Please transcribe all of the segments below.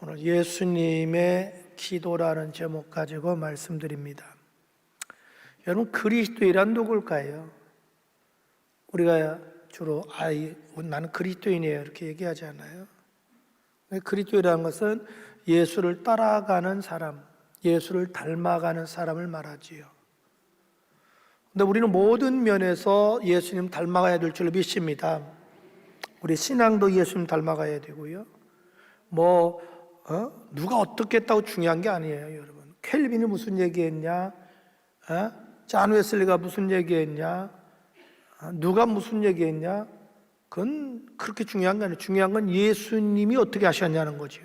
오늘 예수님의 기도라는 제목 가지고 말씀드립니다. 여러분, 그리스도인란 누굴까요? 우리가 주로 나는 그리스도인이에요 이렇게 얘기하지 않아요? 그리스도인이라는 것은 예수를 따라가는 사람, 예수를 닮아가는 사람을 말하지요. 근데 우리는 모든 면에서 예수님 닮아가야 될 줄 믿습니다. 우리 신앙도 예수님 닮아가야 되고요. 누가 어떻게 했다고 중요한 게 아니에요, 여러분. 켈빈이 무슨 얘기했냐? 잔 웨슬리가 무슨 얘기했냐? 누가 무슨 얘기했냐? 그건 그렇게 중요한 게 아니에요. 중요한 건 예수님이 어떻게 하셨냐는 거죠.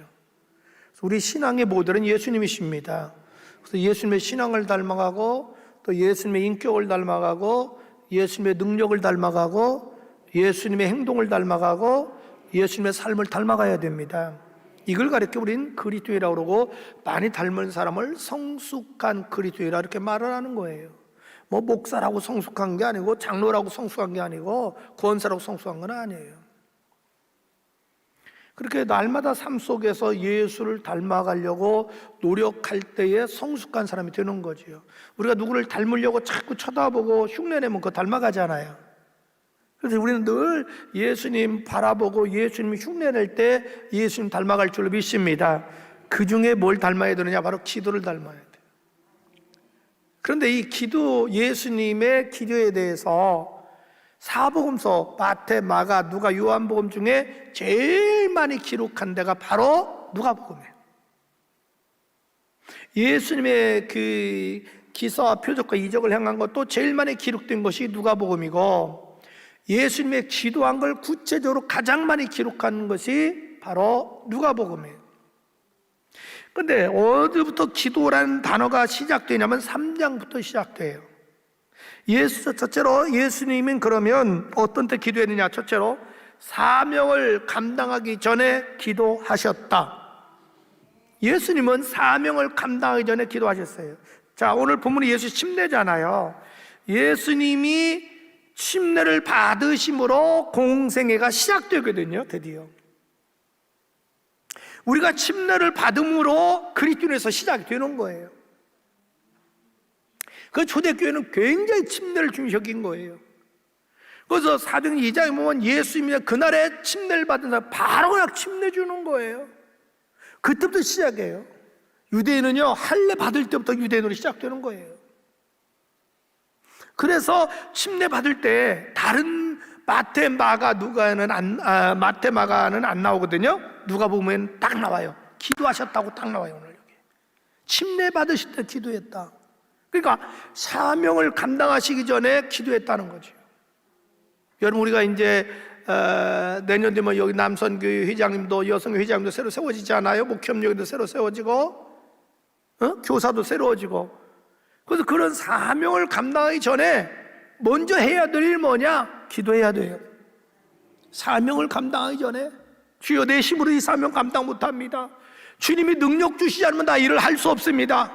우리 신앙의 모델은 예수님이십니다. 그래서 예수님의 신앙을 닮아가고 또 예수님의 인격을 닮아가고 예수님의 능력을 닮아가고 예수님의 행동을 닮아가고 예수님의 삶을 닮아가야 됩니다. 이걸 가리켜 우리는 그리스도인이라고 그러고, 많이 닮은 사람을 성숙한 그리스도인이라 이렇게 말을 하는 거예요. 목사라고 성숙한 게 아니고 장로라고 성숙한 게 아니고 권사라고 성숙한 건 아니에요. 그렇게 날마다 삶 속에서 예수를 닮아가려고 노력할 때에 성숙한 사람이 되는 거지요. 우리가 누구를 닮으려고 자꾸 쳐다보고 흉내내면 그거 닮아가잖아요. 그래서 우리는 늘 예수님 바라보고 예수님 흉내낼 때 예수님 닮아갈 줄로 믿습니다. 그 중에 뭘 닮아야 되느냐? 바로 기도를 닮아야 돼요. 그런데 이 기도, 예수님의 기도에 대해서 사복음서 마태, 마가, 누가, 요한복음 중에 제일 많이 기록한 데가 바로 누가복음이에요. 예수님의 그 기사와 표적과 이적을 행한 것도 제일 많이 기록된 것이 누가복음이고, 예수님의 기도한 걸 구체적으로 가장 많이 기록한 것이 바로 누가복음이에요. 그런데 어디부터 기도라는 단어가 시작되냐면 3장부터 시작돼요. 첫째로 예수님은 그러면 어떤 때 기도했느냐? 첫째로 사명을 감당하기 전에 기도하셨다. 예수님은 사명을 감당하기 전에 기도하셨어요. 자, 오늘 본문이 예수 침례잖아요. 예수님이 침례를 받으심으로 공생애가 시작되거든요. 드디어 우리가 침례를 받음으로 그리스도인에서 시작이 되는 거예요. 그 초대교회는 굉장히 침례를 중시적인 거예요. 그래서 사도행전 2장에 보면 예수님이 그날에 침례를 받은 사람 바로 그냥 침례 주는 거예요. 그때부터 시작이에요. 유대인은요, 할례 받을 때부터 유대인으로 시작되는 거예요. 그래서 침례 받을 때 다른 마태, 마가, 마태, 마가는 안 나오거든요. 누가 보면 딱 나와요. 기도하셨다고 딱 나와요. 오늘 여기 침례 받으실 때 기도했다. 그러니까 사명을 감당하시기 전에 기도했다는 거죠. 여러분, 우리가 이제 내년 되면 여기 남선교회 회장님도 여성교 회장님도 새로 세워지잖아요. 목회협력도 새로 세워지고 교사도 새로워지고. 그래서 그런 사명을 감당하기 전에 먼저 해야 될 일 뭐냐? 기도해야 돼요. 사명을 감당하기 전에 주여 내 힘으로 이 사명 감당 못합니다. 주님이 능력 주시지 않으면 나 일을 할 수 없습니다.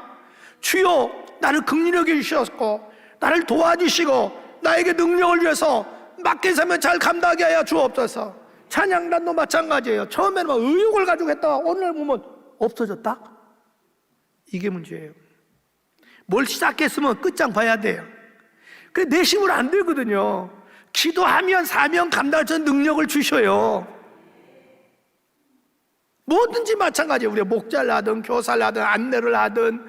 주여 나를 긍휼하게 주셨고 나를 도와주시고 나에게 능력을 주셔서 맡긴 사명 잘 감당하게 하여 주옵소서. 찬양단도 마찬가지예요. 처음에는 막 의욕을 가지고 했다가 오늘 보면 없어졌다? 이게 문제예요. 뭘 시작했으면 끝장 봐야 돼요. 내 힘으로 안 되거든요. 기도하면 사명 감당할 수 있는 능력을 주셔요. 뭐든지 마찬가지예요. 우리가 목자를 하든 교사를 하든 안내를 하든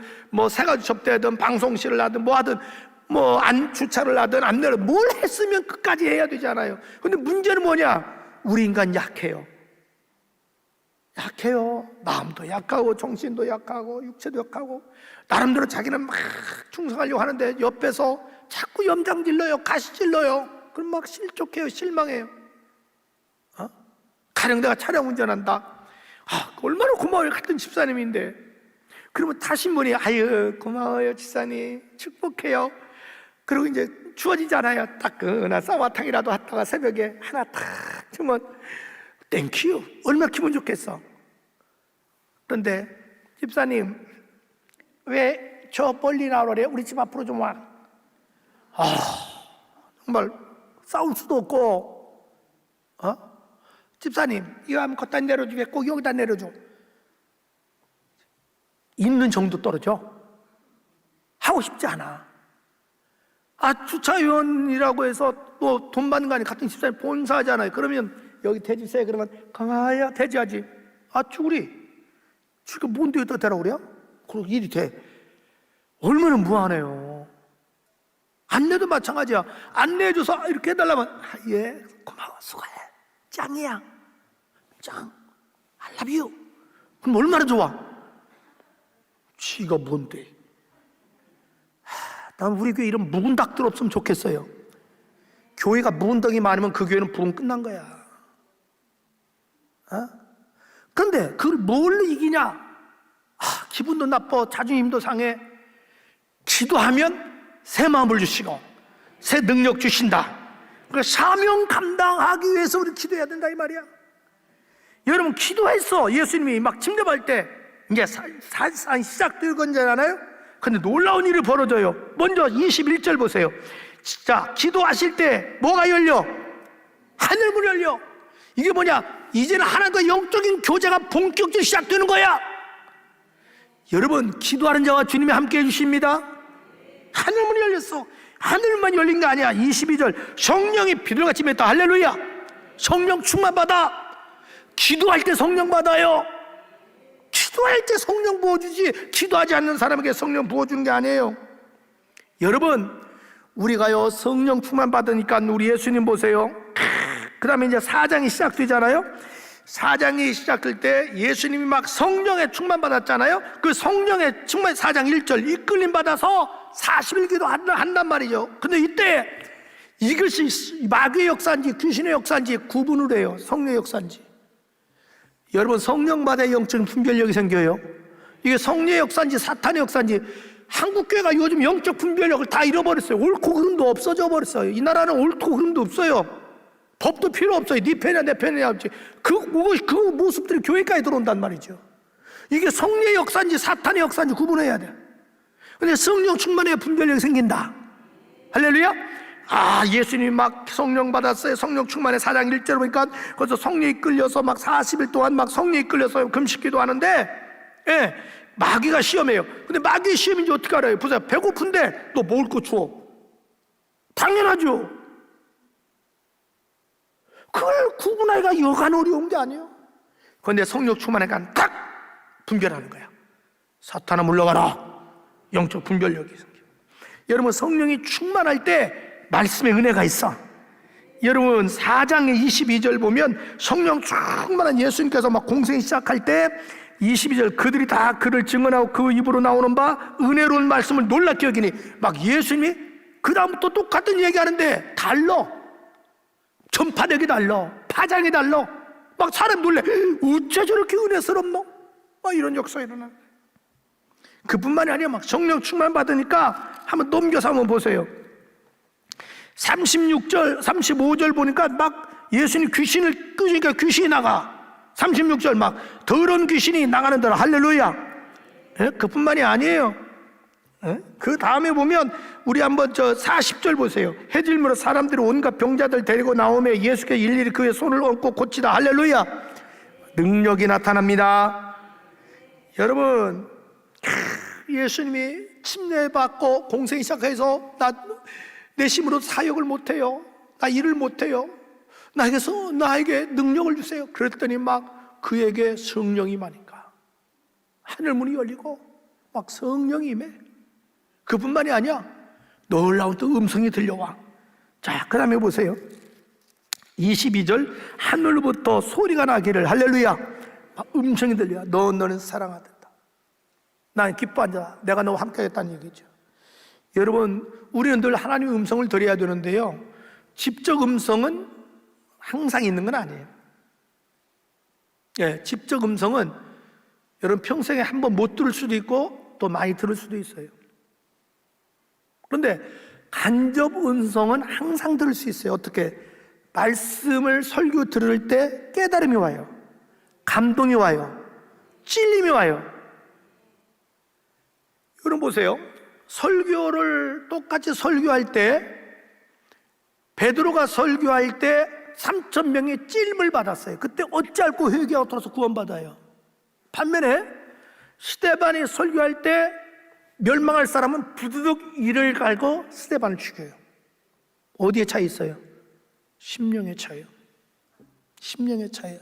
새가지 접대하든 방송실을 하든 하든 주차를 하든 안내를 뭘 했으면 끝까지 해야 되잖아요. 근데 문제는 뭐냐? 우리 인간 약해요. 마음도 약하고 정신도 약하고 육체도 약하고 나름대로 자기는 막 충성하려고 하는데 옆에서 자꾸 염장 질러요, 가시 질러요. 그럼 막 실족해요, 실망해요. 가령 내가 차량 운전한다. 얼마나 고마워요. 같은 집사님인데. 그러면 타신 분이 아유 고마워요 집사님, 축복해요. 그리고 이제 주어지잖아요. 따끈한 쌍화탕이라도 하다가 새벽에 하나 탁 주면 땡큐, 얼마나 기분 좋겠어. 그런데 집사님 왜 저 멀리 나오래? 우리 집 앞으로 좀 와. 정말 싸울 수도 없고 집사님 이거 하면 걷다 내려주게 꼭 여기다 내려줘. 있는 정도 떨어져. 하고 싶지 않아. 주차위원이라고 해서 뭐 돈 받는 거 아니야. 같은 집사님 본사하잖아요. 그러면 여기 대주세요. 그러면 가만히야 대지하지. 쭈구리 지금 뭔데 여기다 대라고 그래요? 그리고 일이 돼. 얼마나 무한해요. 안내도 마찬가지야. 안내해줘서 이렇게 해달라면 예 고마워 수고해 짱이야 짱 I love you. 그럼 얼마나 좋아. 지가 뭔데. 난 우리 교회 이런 묵은 닭들 없으면 좋겠어요. 교회가 묵은 닭이 많으면 그 교회는 부흥 끝난 거야. 그런데 그걸 뭘로 이기냐. 기분도 나빠 자존심도 상해. 기도하면 새 마음을 주시고 새 능력 주신다. 그러니까 사명 감당하기 위해서 우리 기도해야 된다 이 말이야. 여러분 기도했어. 예수님이 막 침례할 때 이제 사실상 시작될 건잖아요. 근데 놀라운 일이 벌어져요. 먼저 21절 보세요. 자, 기도하실 때 뭐가 열려? 하늘문이 열려. 이게 뭐냐? 이제는 하나님과 영적인 교제가 본격적으로 시작되는 거야. 여러분 기도하는 자와 주님이 함께 해주십니다. 하늘문이 열렸어. 하늘만 열린 게 아니야. 22절 성령이 비둘기같이 맺다. 할렐루야. 성령 충만 받아. 기도할 때 성령 받아요. 기도할 때 성령 부어주지 기도하지 않는 사람에게 성령 부어주는 게 아니에요. 여러분 우리가요 성령 충만 받으니까 우리 예수님 보세요. 그 다음에 이제 4장이 시작되잖아요. 4장이 시작될 때 예수님이 막 성령에 충만 받았잖아요. 그 성령에 충만 4장 1절 이끌림 받아서 40일 기도한단 말이죠. 근데 이때 이것이 마귀의 역사인지 귀신의 역사인지 구분을 해요. 성령의 역사인지. 여러분 성령마다의 영적인 분별력이 생겨요. 이게 성령의 역사인지 사탄의 역사인지. 한국교회가 요즘 영적 분별력을 다 잃어버렸어요. 옳고 그름도 없어져 버렸어요. 이 나라는 옳고 그름도 없어요. 법도 필요 없어요. 네 편이야 내 편이야 없지. 그 모습들이 교회까지 들어온단 말이죠. 이게 성령의 역사인지 사탄의 역사인지 구분해야 돼. 근데 성령 충만해야 분별력이 생긴다. 할렐루야. 예수님이 막 성령 받았어요. 성령 충만에 4장 1절 보니까 거기서 성령이 끌려서 막 40일 동안 막 성령이 끌려서 금식기도 하는데 마귀가 시험해요. 근데 마귀의 시험인지 어떻게 알아요? 보세요. 배고픈데 너 먹을 거 줘. 당연하죠. 그걸 구분하기가 여간 어려운 게 아니에요. 그런데 성령 충만하니까 딱 분별하는 거야. 사탄아 물러가라. 영적 분별력이 생겨. 여러분 성령이 충만할 때 말씀의 은혜가 있어. 여러분 4장의 22절 보면 성령 충만한 예수님께서 막 공생이 시작할 때 22절 그들이 다 그를 증언하고 그 입으로 나오는 바 은혜로운 말씀을 놀랍게 여기니 막 예수님이 그 다음부터 똑같은 얘기하는데 달라. 전파력이 달라. 파장이 달라. 막 사람 놀래. 어째 저렇게 은혜스럽노? 막 이런 역사가 일어나. 그뿐만이 아니라 막 성령 충만 받으니까 한번 넘겨서 한번 보세요. 36절, 35절 보니까 막 예수님 귀신을 끄니까 귀신이 나가. 36절 막 더러운 귀신이 나가는 대로 할렐루야. 그뿐만이 아니에요. 그 다음에 보면 우리 한번 40절 보세요. 해질물어 사람들이 온갖 병자들 데리고 나오며 예수께 일일이 그의 손을 얹고 고치다. 할렐루야. 능력이 나타납니다. 여러분 예수님이 침례받고 공생이 시작해서 내 힘으로 사역을 못해요. 나 일을 못해요. 나에게 능력을 주세요. 그랬더니 막 그에게 성령이 임하니까 하늘문이 열리고 막 성령이 임해. 그뿐만이 아니야. 놀라운 또 음성이 들려와. 자, 그 다음에 보세요. 22절 하늘로부터 소리가 나기를 할렐루야. 막 음성이 들려. 너는 사랑하다. 나는 기뻐한 자. 내가 너와 함께 하겠다는 얘기죠. 여러분 우리는 늘 하나님의 음성을 드려야 되는데요. 직접 음성은 항상 있는 건 아니에요. 직접 음성은 여러분 평생에 한 번 못 들을 수도 있고 또 많이 들을 수도 있어요. 그런데 간접 음성은 항상 들을 수 있어요. 어떻게? 말씀을 설교 들을 때 깨달음이 와요. 감동이 와요. 찔림이 와요. 여러분 보세요. 설교를 똑같이 설교할 때 베드로가 설교할 때 3,000명의 찔림을 받았어요. 그때 어찌할꼬 회개하고 돌아서 구원받아요. 반면에 스데반이 설교할 때 멸망할 사람은 부두둑 이를 갈고 스데반을 죽여요. 어디에 차 있어요? 심령의 차예요. 심령의 차예요.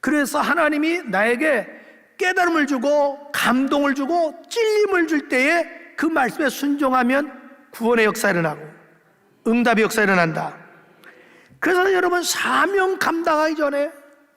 그래서 하나님이 나에게 깨달음을 주고 감동을 주고 찔림을 줄 때에 그 말씀에 순종하면 구원의 역사가 일어나고 응답의 역사가 일어난다. 그래서 여러분, 사명 감당하기 전에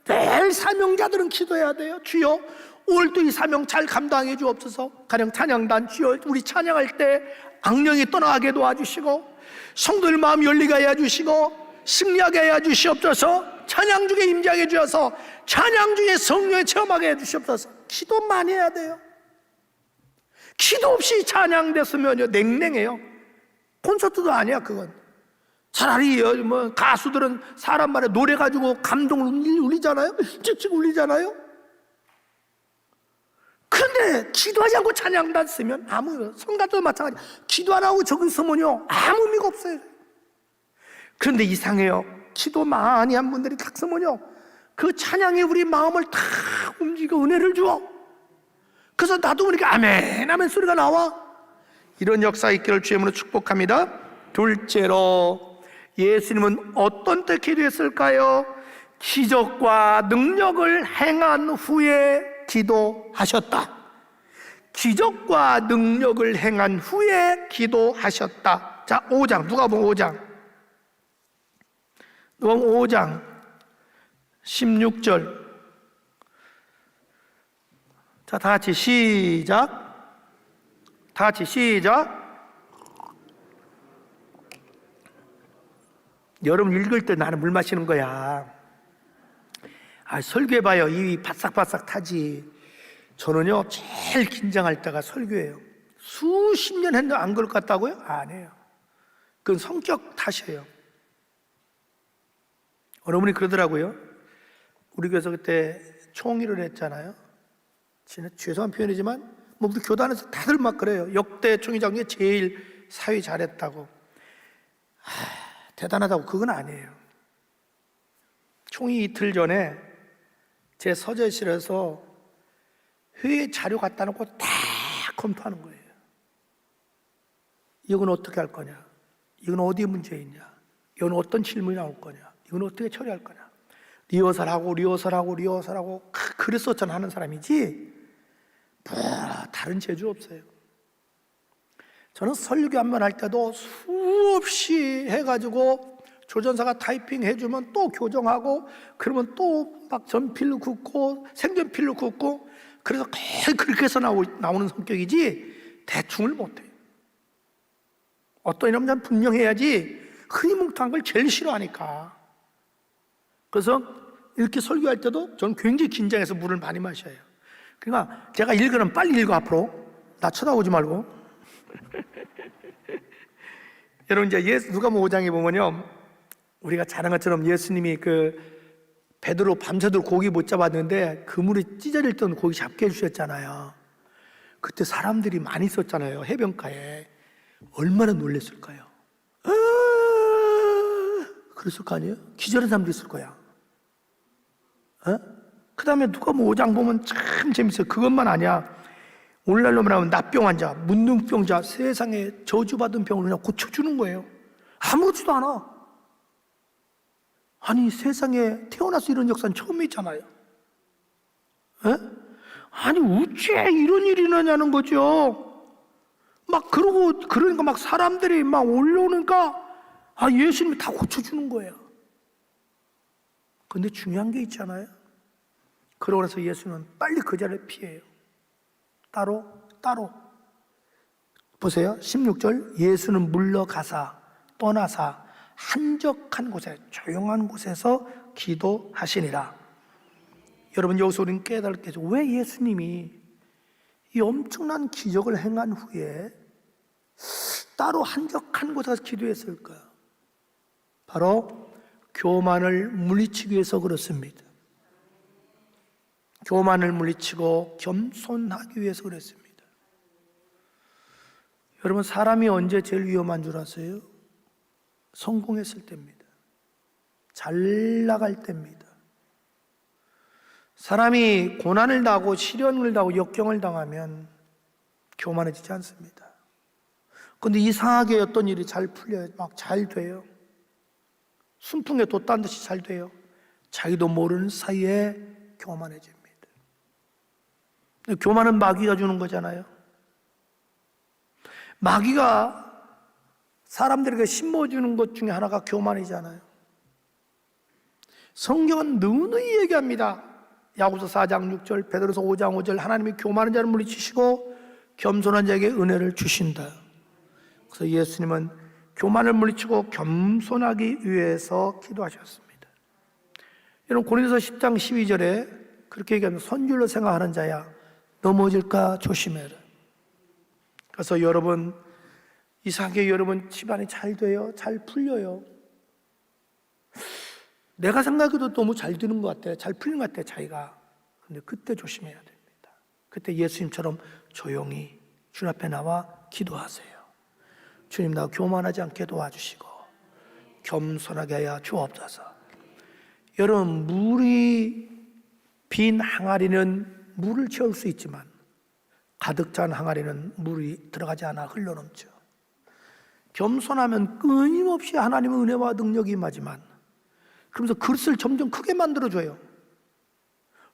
매일 사명자들은 기도해야 돼요. 주여, 오늘도 이 사명 잘 감당해 주옵소서. 가령 찬양단, 주여 우리 찬양할 때 악령이 떠나게 도와주시고 성도들 마음 열리게 해 주시고 승리하게 해 주시옵소서. 찬양 중에 임재하게 해 주셔서 찬양 중에 성령의 체험하게 해 주시옵소서. 기도 많이 해야 돼요. 기도 없이 찬양됐으면요 냉랭해요. 콘서트도 아니야 그건. 차라리 뭐 가수들은 사람 말에 노래 가지고 감동을 울리잖아요. 찍찍 울리잖아요. 근데 기도하지 않고 찬양단 쓰면 아무, 성가도 마찬가지. 기도 안 하고 저기 서면요 아무 의미가 없어요. 그런데 이상해요. 기도 많이 한 분들이 딱 서면요 그 찬양이 우리 마음을 다 움직이고 은혜를 주어. 그래서 나도 모르게 아멘 아멘 소리가 나와. 이런 역사 있기를 주의 이름으로 축복합니다. 둘째로, 예수님은 어떤 때 기도했을까요? 기적과 능력을 행한 후에 기도하셨다. 기적과 능력을 행한 후에 기도하셨다. 자, 5장, 누가복음 5장. 누가복음 5장 16절. 자, 다 같이 시작. 다 같이 시작. 여러분 읽을 때 나는 물 마시는 거야. 설교해봐요. 입이 바싹바싹 타지. 저는요 제일 긴장할 때가 설교예요. 수십 년 했는데 안 그럴 것 같다고요? 아니에요. 그건 성격 탓이에요. 어느 분이 그러더라고요. 우리 교회에서 그때 총회를 했잖아요. 진짜 죄송한 표현이지만 뭐 우리 교단에서 다들 막 그래요. 역대 총회장 중에 제일 사회 잘했다고. 대단하다고. 그건 아니에요. 총회 이틀 전에 제 서재실에서 회의 자료 갖다 놓고 다 검토하는 거예요. 이건 어떻게 할 거냐? 이건 어디에 문제 있냐? 이건 어떤 질문이 나올 거냐? 이건 어떻게 처리할 거냐? 리허설하고 그래서 전 하는 사람이지 뭐 다른 재주 없어요. 저는 설교 한 번 할 때도 수없이 해가지고 조전사가 타이핑 해주면 또 교정하고 그러면 또 막 전필로 긋고 생전필로 긋고 그래서 거의 그렇게 해서 나오는 성격이지 대충을 못해요. 어떤 남자는 분명해야지 흐리뭉텅한 걸 제일 싫어하니까. 그래서 이렇게 설교할 때도 저는 굉장히 긴장해서 물을 많이 마셔요. 그러니까 제가 읽으면 빨리 읽어. 앞으로 나 쳐다보지 말고. 여러분, 이제 누가복음 5장에 보면요 우리가 잘한 것처럼 예수님이 그 베드로 밤새도록 고기 못 잡았는데 그물이 찢어질 때 고기 잡게 해주셨잖아요. 그때 사람들이 많이 있었잖아요. 해변가에. 얼마나 놀랬을까요? 그랬을 거 아니에요? 기절한 사람도 있을 거야. 그 다음에 누가복음 5장 보면 참 재밌어요. 그것만 아니야. 오늘날로 말하면 납병 환자, 문둥병자, 세상에 저주받은 병을 그냥 고쳐주는 거예요. 아무렇지도 않아. 아니, 세상에 태어나서 이런 역사는 처음이잖아요. 아니, 어째 이런 일이 일어나냐는 거죠. 그러니까 막 사람들이 막 올라오니까 예수님이 다 고쳐주는 거예요. 근데 중요한 게 있잖아요. 그러고 나서 예수는 빨리 그 자리를 피해요. 따로. 보세요. 16절. 예수는 물러가사 떠나사 한적한 곳에 조용한 곳에서 기도하시니라. 여러분, 여기서 우리는 깨달을 게 왜 예수님이 이 엄청난 기적을 행한 후에 따로 한적한 곳에서 기도했을까요? 바로 교만을 물리치기 위해서 그렇습니다. 교만을 물리치고 겸손하기 위해서 그랬습니다. 여러분, 사람이 언제 제일 위험한 줄 아세요? 성공했을 때입니다. 잘 나갈 때입니다. 사람이 고난을 당하고 시련을 당하고 역경을 당하면 교만해지지 않습니다. 그런데 이상하게 어떤 일이 잘 풀려요. 막 잘 돼요. 순풍에 돛단 듯이 잘 돼요. 자기도 모르는 사이에 교만해집니다. 교만은 마귀가 주는 거잖아요. 마귀가 사람들에게 심어주는 것 중에 하나가 교만이잖아요. 성경은 누누이 얘기합니다. 야고보서 4장 6절, 베드로서 5장 5절, 하나님이 교만한 자를 물리치시고 겸손한 자에게 은혜를 주신다. 그래서 예수님은 교만을 물리치고 겸손하기 위해서 기도하셨습니다. 여러분 고린도서 10장 12절에 그렇게 얘기합니다. 선줄로 생각하는 자야 넘어질까 조심해라. 그래서 여러분 이상하게 여러분 집안이 잘 돼요? 잘 풀려요? 내가 생각해도 너무 잘 되는 것 같아. 잘 풀린 것 같아 자기가. 근데 그때 조심해야 됩니다. 그때 예수님처럼 조용히 주님 앞에 나와 기도하세요. 주님 나 교만하지 않게 도와주시고 겸손하게 하여 주옵소서. 여러분 물이 빈 항아리는 물을 채울 수 있지만 가득 찬 항아리는 물이 들어가지 않아 흘러넘쳐. 겸손하면 끊임없이 하나님의 은혜와 능력이 임하지만 그러면서 그릇을 점점 크게 만들어줘요.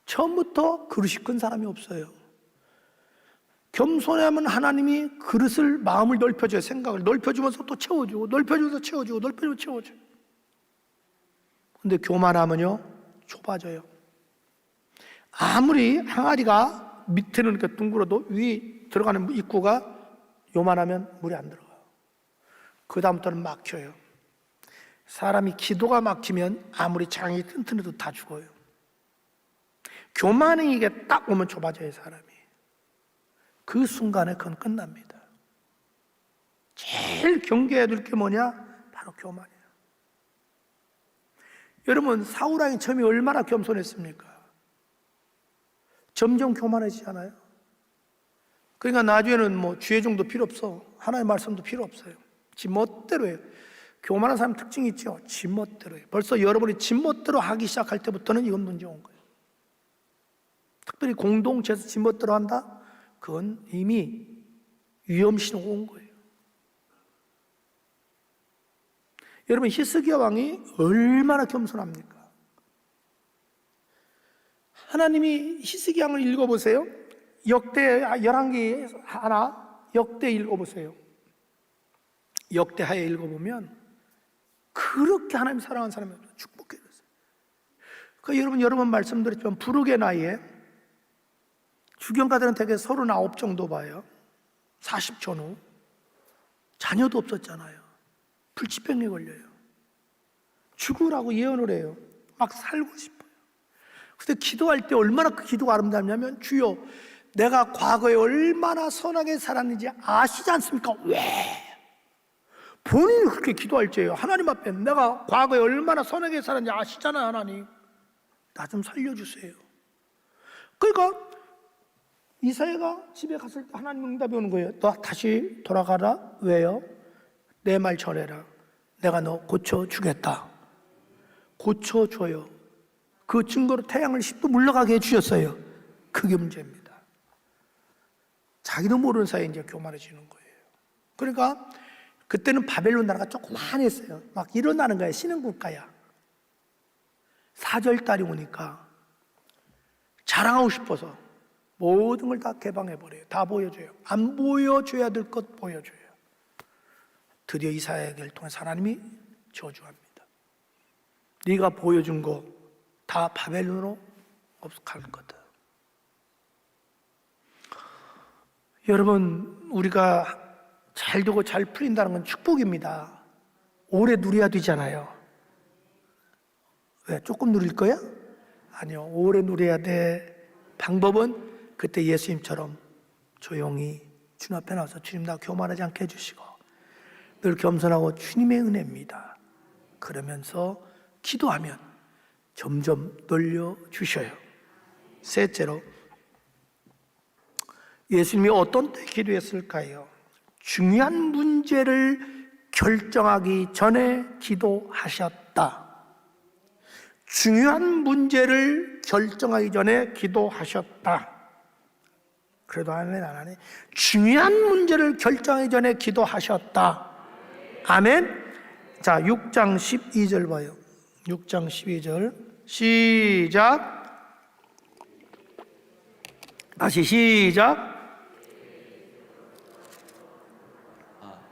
처음부터 그릇이 큰 사람이 없어요. 겸손하면 하나님이 그릇을 마음을 넓혀줘요. 생각을 넓혀주면서 또 채워주고 넓혀주면서 채워주고 넓혀주면서 채워줘요. 근데 교만하면요 좁아져요. 아무리 항아리가 밑에는 이렇게 둥글어도 위 들어가는 입구가 요만하면 물이 안 들어가요. 그 다음부터는 막혀요. 사람이 기도가 막히면 아무리 장이 튼튼해도 다 죽어요. 교만이게 딱 오면 좁아져요 사람이. 그 순간에 그건 끝납니다. 제일 경계해야 될 게 뭐냐? 바로 교만이에요. 여러분 사울 왕이 처음에 얼마나 겸손했습니까? 점점 교만해지잖아요. 그러니까 나중에는 뭐 주의종도 필요 없어. 하나님의 말씀도 필요 없어요. 지 멋대로 해요. 교만한 사람 특징이 있죠. 지 멋대로 해요. 벌써 여러분이 지 멋대로 하기 시작할 때부터는 이건 문제 온 거예요. 특별히 공동체에서 지 멋대로 한다? 그건 이미 위험 신호가 온 거예요. 여러분 히스기야 왕이 얼마나 겸손합니까? 하나님이 히스기야 왕을 읽어보세요. 역대 열왕기 하나 역대 읽어보세요. 역대하에 읽어보면 그렇게 하나님 사랑하는 사람이 축복해줬어요. 그러니까 여러분 말씀드렸지만 부르게 나이에 주경가들은 대개 39 정도 봐요. 40 전후 자녀도 없었잖아요. 불치병에 걸려요. 죽으라고 예언을 해요. 막 살고 싶어요. 근데 기도할 때 얼마나 그 기도가 아름답냐면 주여 내가 과거에 얼마나 선하게 살았는지 아시지 않습니까? 왜? 본인이 그렇게 기도할 때예요. 하나님 앞에 내가 과거에 얼마나 선하게 살았는지 아시잖아요. 하나님 나 좀 살려주세요. 그러니까 이사야가 집에 갔을 때 하나님 응답이 오는 거예요. 너 다시 돌아가라. 왜요? 내 말 전해라. 내가 너 고쳐주겠다. 고쳐줘요. 그 증거로 태양을 10도 물러가게 해주셨어요. 그게 문제입니다. 자기도 모르는 사이에 이제 교만해지는 거예요. 그러니까 그때는 바벨론 나라가 조그만했어요. 막 일어나는 거야. 신흥 국가야. 4절달이 오니까 자랑하고 싶어서 모든 걸 다 개방해버려요. 다 보여줘요. 안 보여줘야 될 것 보여줘요. 드디어 이사야에게를 통해서 하나님이 저주합니다. 네가 보여준 거 다 바벨론으로 갈 거다. 여러분 우리가 잘 되고 잘 풀린다는 건 축복입니다. 오래 누려야 되잖아요. 왜? 조금 누릴 거야? 아니요. 오래 누려야 돼. 방법은 그때 예수님처럼 조용히 주님 앞에 나와서 주님 나 교만하지 않게 해주시고 늘 겸손하고 주님의 은혜입니다. 그러면서 기도하면 점점 늘려주셔요. 셋째로 예수님이 어떤 때 기도했을까요? 중요한 문제를 결정하기 전에 기도하셨다. 중요한 문제를 결정하기 전에 기도하셨다. 그래도 아멘 안 하네. 중요한 문제를 결정하기 전에 기도하셨다. 아멘. 자, 6장 12절 봐요. 6장 12절 시작. 다시 시작.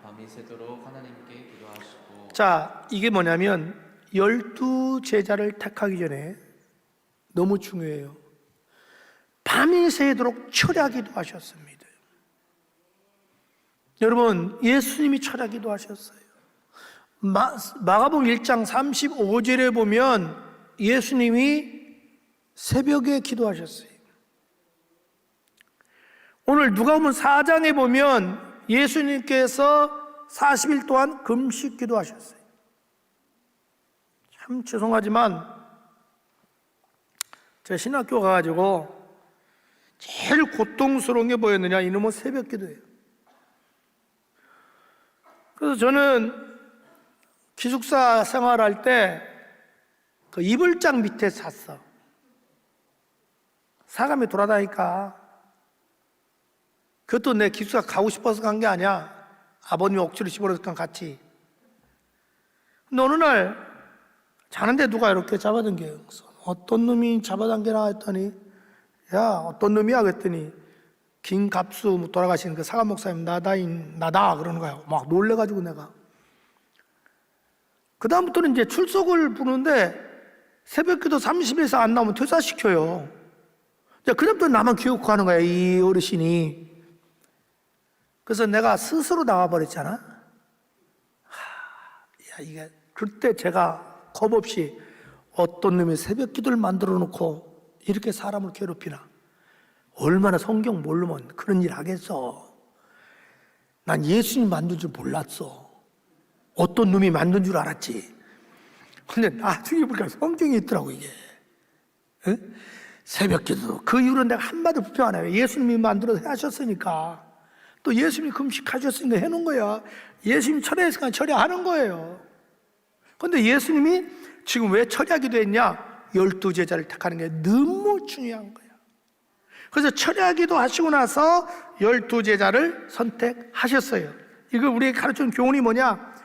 밤이 새도록 하나님께 기도하시고. 자, 이게 뭐냐면 12제자를 택하기 전에 너무 중요해요. 밤이 새도록 철야기도 하셨습니다. 여러분, 예수님이 철야기도 하셨어요. 마가복음 1장 35절에 보면 예수님이 새벽에 기도하셨어요. 오늘 누가복음 4장에 보면 예수님께서 40일 동안 금식 기도하셨어요. 참 죄송하지만 제가 신학교 가가지고 제일 고통스러운 게 뭐였느냐? 이놈은 새벽 기도예요. 그래서 저는 기숙사 생활할 때 그 이불장 밑에 잤어. 사감이 돌아다니까. 그것도 내 기숙사 가고 싶어서 간 게 아니야. 아버님이 억지로 집어넣어서 같이. 근데 어느 날 자는데 누가 이렇게 잡아당겨요. 어떤 놈이 잡아당겨나 했더니, 야, 어떤 놈이야? 그랬더니 김갑수 돌아가신 그 사감 목사님 나다 그러는 거야. 막 놀래가지고 내가. 그 다음부터는 이제 출석을 부르는데 새벽기도 30일에서 안 나오면 퇴사시켜요. 그다음부터 나만 기억하고 하는 거야, 이 어르신이. 그래서 내가 스스로 나와버렸잖아. 야, 이게 그때 제가 겁없이 어떤 놈이 새벽 기도를 만들어 놓고 이렇게 사람을 괴롭히나. 얼마나 성경 모르면 그런 일 하겠어. 난 예수님 만든 줄 몰랐어. 어떤 놈이 만든 줄 알았지. 근데 나중에 보니까 성경에 있더라고, 이게. 에? 새벽 기도. 그 이후로 내가 한마디 불평 안 해요. 예수님이 만들어서 하셨으니까. 또 예수님이 금식하셨으니까 해놓은 거야. 예수님 철야했으니까 철야하는 거예요. 근데 예수님이 지금 왜 철야기도 했냐? 12제자를 택하는 게 너무 중요한 거야. 그래서 철야기도 하시고 나서 12제자를 선택하셨어요. 이거 우리에게 가르치는 교훈이 뭐냐?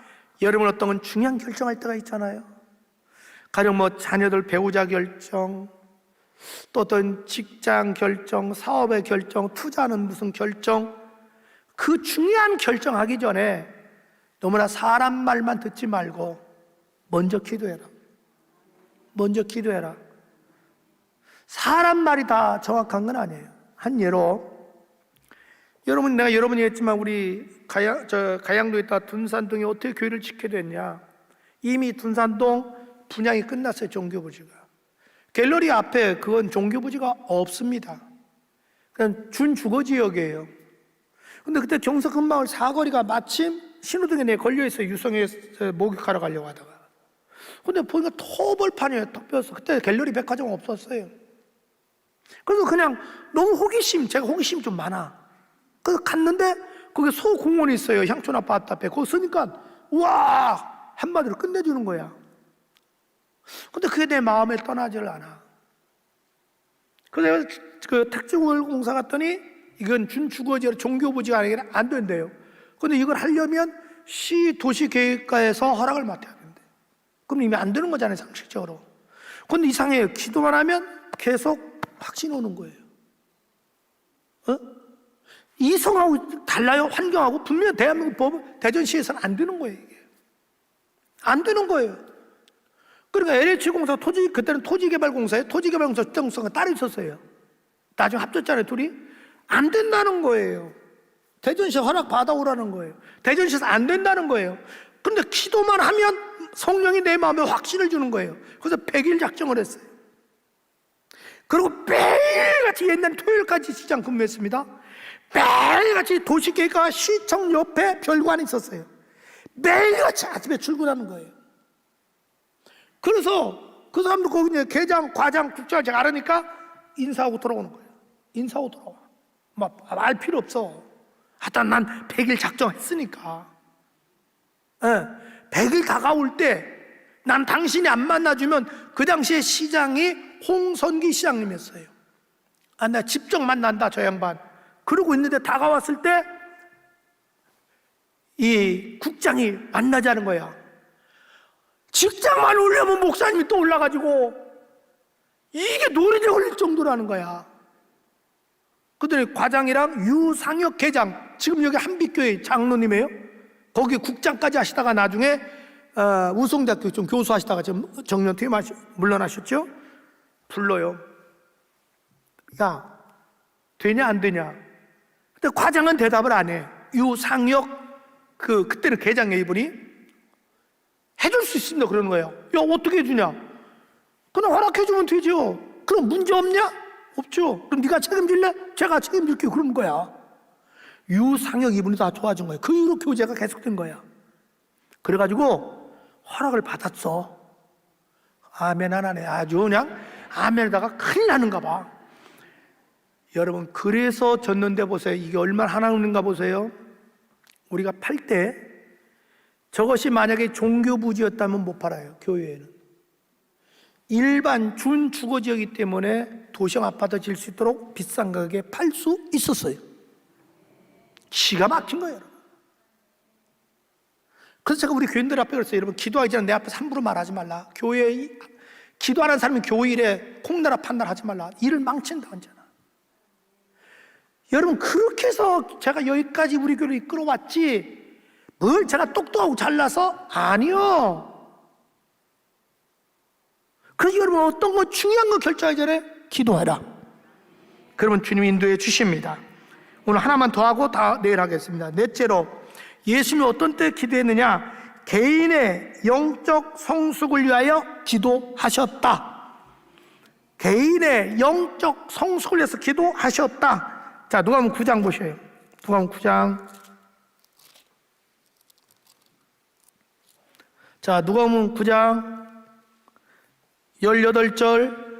여러분 어떤 건 중요한 결정할 때가 있잖아요. 가령 뭐 자녀들 배우자 결정, 또 어떤 직장 결정, 사업의 결정, 투자하는 무슨 결정, 그 중요한 결정하기 전에 너무나 사람 말만 듣지 말고 먼저 기도해라. 먼저 기도해라. 사람 말이 다 정확한 건 아니에요. 한 예로, 여러분, 내가 여러분이 했지만 우리 가양도에 있다 둔산동에 어떻게 교회를 짓게 됐냐? 이미 둔산동 분양이 끝났어요, 종교부지가. 갤러리 앞에 그건 종교부지가 없습니다. 그냥 준주거지역이에요. 근데 그때 경석금마을 사거리가 마침 신호등에 내 걸려있어요. 유성에 목욕하러 가려고 하다가. 근데 보니까 터벌판이에요. 덮여서. 그때 갤러리 백화점 없었어요. 그래서 그냥 너무 제가 호기심이 좀 많아. 그래서 갔는데 거기 소공원이 있어요. 향촌 아파트 앞에. 거기 서니까 우와! 한마디로 끝내주는 거야. 근데 그게 내 마음에 떠나질 않아. 그래서 그 택지공사 갔더니 이건 준주거지로 종교부지가 아니라 안 된대요. 근데 이걸 하려면 시 도시계획과에서 허락을 맡아야 된대. 그럼 이미 안 되는 거잖아요, 상식적으로. 근데 이상해요. 기도만 하면 계속 확신 오는 거예요. 이성하고 달라요, 환경하고. 분명히 대한민국 법, 대전시에서는 안 되는 거예요, 이게. 안 되는 거예요. 그러니까 LH공사 그때는 토지개발공사에 토지개발공사 주택공사가 따로 있었어요. 나중에 합쳤잖아요, 둘이. 안 된다는 거예요. 대전시 허락 받아오라는 거예요. 대전시에서 안 된다는 거예요. 근데 기도만 하면 성령이 내 마음에 확신을 주는 거예요. 그래서 100일 작정을 했어요. 그리고 매일같이 옛날 토요일까지 시장 근무했습니다. 매일같이 도시계획과 시청 옆에 별관이 있었어요. 매일같이 아침에 출근하는 거예요. 그래서 그 사람들 거기 이제 계장, 과장, 국장을 제가 알으니까 인사하고 돌아오는 거예요. 인사하고 돌아와. 막 알 필요 없어. 하여튼 난 100일 작정했으니까. 100일 다가올 때 난 당신이 안 만나주면, 그 당시에 시장이 홍선기 시장님이었어요. 아, 나 직접 만난다 저 양반. 그러고 있는데 다가왔을 때 이 국장이 만나자는 거야. 직장만 올려면 목사님이 또 올라가지고 이게 노래에 걸릴 정도라는 거야. 그들이 과장이랑 유상혁 계장, 지금 여기 한빛교회 장로님이에요. 거기 국장까지 하시다가 나중에 우성대학교 좀 교수하시다가 지금 정년 물러나셨죠? 불러요. 야, 되냐 안 되냐? 근데 과장은 대답을 안 해. 유상혁 그때는 계장이에요, 이분이. 해줄 수 있습니다 그러는 거예요. 야, 어떻게 해주냐? 그냥 허락해주면 되죠. 그럼 문제 없냐? 없죠. 그럼 네가 책임질래? 제가 책임질게요 그러는 거야. 유상혁 이분이 다 도와준 거예요. 그 이후로 교제가 계속된 거야. 그래가지고 허락을 받았어. 아멘 안 하네. 아주 그냥 아멘에다가 큰일 나는가 봐. 여러분, 그래서 졌는데 보세요. 이게 얼마나 하나님인가 보세요. 우리가 팔 때 저것이 만약에 종교부지였다면 못 팔아요. 교회에는 일반 준주거지역이기 때문에 도시형 아파트 질 수 있도록 비싼 가격에 팔 수 있었어요. 기가 막힌 거예요, 여러분. 그래서 제가 우리 교인들 앞에 그랬어요. 여러분, 기도하기 전에 내 앞에서 함부로 말하지 말라. 교회에 기도하는 사람이 교회 일에 콩나라 판단하지 말라. 일을 망친다 언제나. 여러분, 그렇게 해서 제가 여기까지 우리 교회를 이끌어왔지, 뭘 제가 똑똑하고 잘나서? 아니요. 그래서 여러분, 어떤 거 중요한 거 결정하기 전에 기도해라. 그러면 주님이 인도해 주십니다. 오늘 하나만 더 하고 다 내일 하겠습니다. 넷째로, 예수님이 어떤 때 기도했느냐? 개인의 영적 성숙을 위하여 기도하셨다. 개인의 영적 성숙을 위해서 기도하셨다. 자, 누가복음 9장 보셔요. 누가복음 9장. 자, 누가복음 9장 18절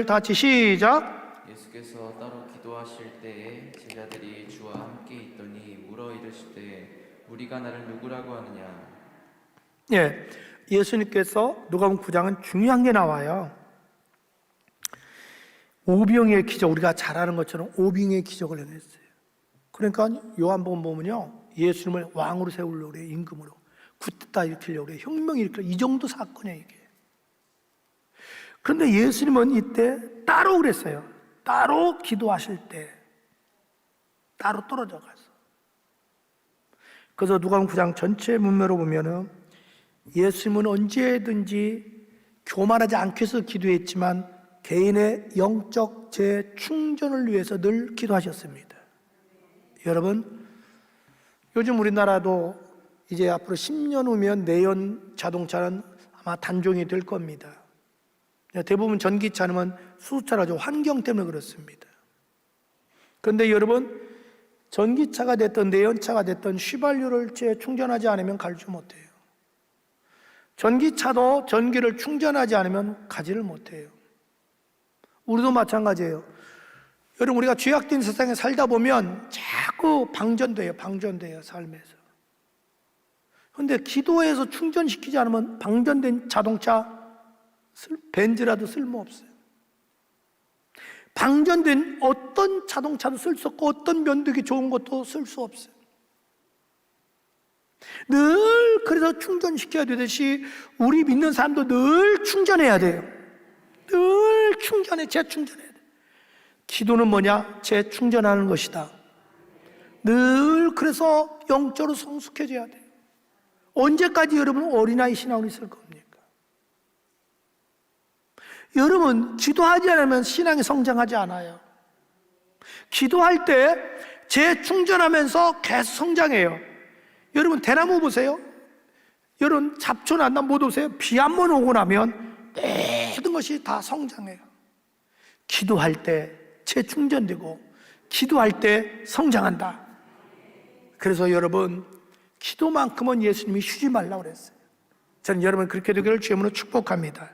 다 같이 시작. 예수께서 따로 기도하실 때에 제자들이 주와 함께 있더니 물어 이르시되 우리가 나를 누구라고 하느냐. 예, 예수님께서 누가복음 9장은 중요한 게 나와요. 오병이의 기적, 우리가 잘 아는 것처럼 오병이의 기적을 행했어요. 그러니까 요한복음 보면요, 예수님을 왕으로 세우려고 그래요. 임금으로. 쿠데타 일으키려고 그래요. 혁명 일으키려고. 이 정도 사건이에요, 이게. 그런데 예수님은 이때 따로 그랬어요. 따로 기도하실 때 따로 떨어져 가서. 그래서 누가복음 9장 전체 문맥으로 보면은 예수님은 언제든지 교만하지 않기 위해서 기도했지만 개인의 영적 재충전을 위해서 늘 기도하셨습니다. 여러분, 요즘 우리나라도 이제 앞으로 10년 후면 내연 자동차는 아마 단종이 될 겁니다. 대부분 전기차는 수소차라죠. 환경 때문에 그렇습니다. 그런데 여러분, 전기차가 됐든 내연차가 됐든 휘발유를 재충전하지 않으면 가지 못해요. 전기차도 전기를 충전하지 않으면 가지를 못해요. 우리도 마찬가지예요. 여러분, 우리가 죄악된 세상에 살다 보면 자꾸 방전돼요. 삶에서. 그런데 기도해서 충전시키지 않으면 방전된 자동차, 벤츠라도 쓸모없어요. 방전된 어떤 자동차도 쓸 수 없고 어떤 면도기 좋은 것도 쓸 수 없어요. 늘 그래서 충전시켜야 되듯이 우리 믿는 사람도 늘 충전해야 돼요. 늘 재충전해야 돼. 기도는 뭐냐? 재충전하는 것이다. 늘 그래서 영적으로 성숙해져야 돼요. 언제까지 여러분 어린아이 신앙으로 있을 겁니까? 여러분, 기도하지 않으면 신앙이 성장하지 않아요. 기도할 때 재충전하면서 계속 성장해요. 여러분, 대나무 보세요. 여러분, 잡초 난다 못 오세요? 비 한 번 오고 나면 모든 것이 다 성장해요. 기도할 때 재충전되고 기도할 때 성장한다. 그래서 여러분, 기도만큼은 예수님이 쉬지 말라고 그랬어요. 저는 여러분 그렇게 되기를 주님으로 축복합니다.